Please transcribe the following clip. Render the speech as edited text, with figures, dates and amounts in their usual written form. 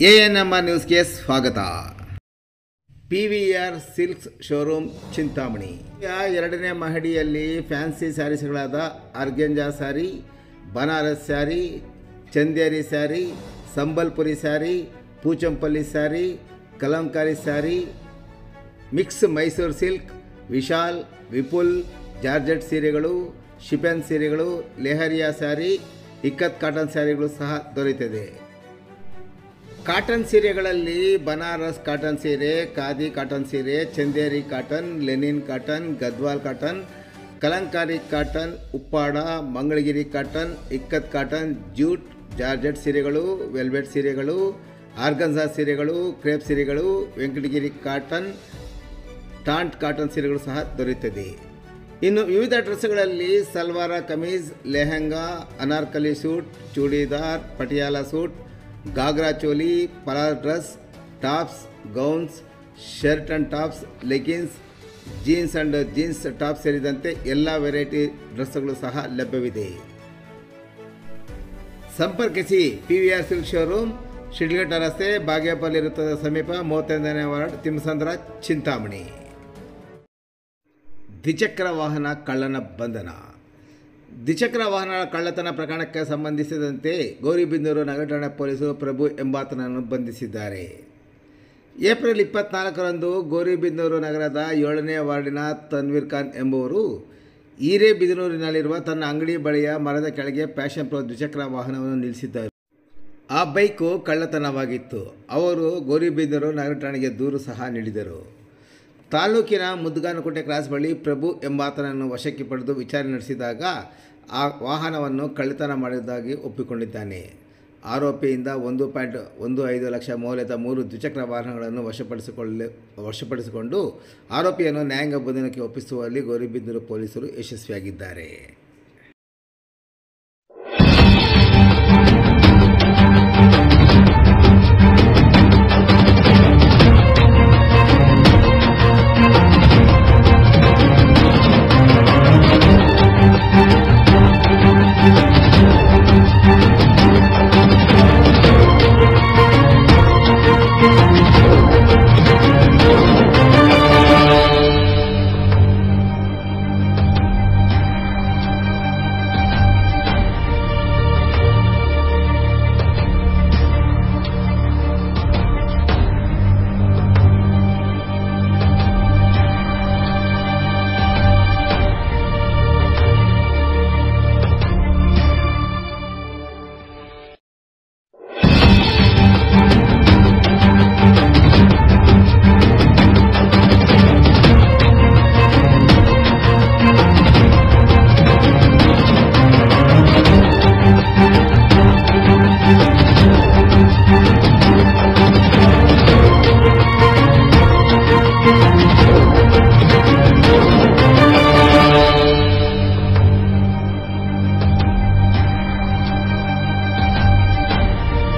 ANMR ನ್ಯೂಸ್ಗೆ ಸ್ವಾಗತ. PVR silks showroom Chintamani ಎರಡನೇ ಮಹಡಿಯಲ್ಲಿ ಫ್ಯಾನ್ಸಿ ಸ್ಯಾರೀಸ್ಗಳಾದ organza saree, Banaras saree, Chanderi saree, Sambalpuri saree, Pochampalli saree, Kalamkari saree, mix Mysuru silk, Vishal, Vipul, georgette ಸೀರೆಗಳು, ಶಿಫಾನ್ ಸೀರೆಗಳು, ಲೆಹರಿಯಾ ಸ್ಯಾರಿ, ಇಕ್ಕತ್ ಕಾಟನ್ ಸ್ಯಾರಿಗಳು ಸಹ ದೊರೆಯುತ್ತದೆ. ಕಾಟನ್ ಸೀರೆಗಳಲ್ಲಿ ಬನಾರಸ್ ಕಾಟನ್ ಸೀರೆ, ಖಾದಿ ಕಾಟನ್ ಸೀರೆ, Chanderi cotton, Lenin cotton, Gadwal cotton, Kalamkari cotton, Uppada, Mangalagiri cotton, ikat cotton, jute, georgette ಸೀರೆಗಳು, ವೆಲ್ವೆಟ್ ಸೀರೆಗಳು, ಆರ್ಗನ್ಜಾ ಸೀರೆಗಳು, ಕ್ರೇಪ್ ಸೀರೆಗಳು, ವೆಂಕಟಗಿರಿ ಕಾಟನ್, ಟಾಂಟ್ ಕಾಟನ್ ಸೀರೆಗಳು ಸಹ ದೊರೆಯುತ್ತದೆ. ಇನ್ನು ವಿವಿಧ ಡ್ರೆಸ್ಗಳಲ್ಲಿ ಸಲ್ವಾರ ಕಮೀಜ್, ಲೆಹಂಗಾ, ಅನಾರ್ಕಲಿ ಸೂಟ್, ಚೂಡಿದಾರ್, ಪಟಿಯಾಲ ಸೂಟ್, ಗಾಗ್ರಾ ಚೋಲಿ, ಪಲಾರ್ dress, tops, gowns, shirt and tops, leggings, jeans and jeans top ಸೇರಿದಂತೆ ಎಲ್ಲ ವೆರೈಟಿ ಡ್ರೆಸ್ಗಳು ಸಹ ಲಭ್ಯವಿದೆ. ಸಂಪರ್ಕಿಸಿ PVR ಸಿಲ್ಕ್ ಶೋರೂಮ್, ಶಿಡ್ಲಘಟ್ಟ ರಸ್ತೆ, ಬಾಗೇಪಲ್ಲಿ ವೃತ್ತದ ಸಮೀಪ, 35ನೇ ವಾರ್ಡ್, ತಿಮ್ಮಸಂದ್ರ, ಚಿಂತಾಮಣಿ. ದ್ವಿಚಕ್ರ ವಾಹನ ಕಳ್ಳನ ಬಂಧನ. ದ್ವಿಚಕ್ರ ವಾಹನ ಕಳ್ಳತನ ಪ್ರಕರಣಕ್ಕೆ ಸಂಬಂಧಿಸಿದಂತೆ ಗೌರಿಬಿದನೂರು ನಗರ ಠಾಣೆ ಪೊಲೀಸರು ಪ್ರಭು ಎಂಬಾತನನ್ನು ಬಂಧಿಸಿದ್ದಾರೆ. ಏಪ್ರಿಲ್ 24ರಂದು ಗೌರಿಬಿದನೂರು ನಗರದ 7ನೇ ವಾರ್ಡಿನ ತನ್ವೀರ್ ಖಾನ್ ಎಂಬುವರು ಹಿರೇಬಿದನೂರಿನಲ್ಲಿರುವ ತನ್ನ ಅಂಗಡಿ ಬಳಿಯ ಮರದ ಕೆಳಗೆ ಪ್ಯಾಷನ್ ಪ್ರೋ ದ್ವಿಚಕ್ರ ವಾಹನವನ್ನು ನಿಲ್ಲಿಸಿದ್ದರು. ಆ ಬೈಕು ಕಳ್ಳತನವಾಗಿತ್ತು. ಅವರು ಗೌರಿಬಿದನೂರು ನಗರ ಠಾಣೆಗೆ ದೂರು ಸಹ ನೀಡಿದರು. ತಾಲೂಕಿನ ಮುದ್ಗಾನಕೋಟೆ ಕ್ರಾಸ್ ಬಳಿ ಪ್ರಭು ಎಂಬಾತನನ್ನು ವಶಕ್ಕೆ ಪಡೆದು ವಿಚಾರಣೆ ನಡೆಸಿದಾಗ ಆ ವಾಹನವನ್ನು ಕಳ್ಳತನ ಮಾಡಿರುವುದಾಗಿ ಒಪ್ಪಿಕೊಂಡಿದ್ದಾನೆ. ಆರೋಪಿಯಿಂದ 1.15 ಲಕ್ಷ ಮೌಲ್ಯದ 3 ದ್ವಿಚಕ್ರ ವಾಹನಗಳನ್ನು ವಶಪಡಿಸಿಕೊಂಡು ಆರೋಪಿಯನ್ನು ನ್ಯಾಯಾಂಗ ಬಂಧನಕ್ಕೆ ಒಪ್ಪಿಸುವಲ್ಲಿ ಗೌರಿಬಿದನೂರು ಪೊಲೀಸರು ಯಶಸ್ವಿಯಾಗಿದ್ದಾರೆ.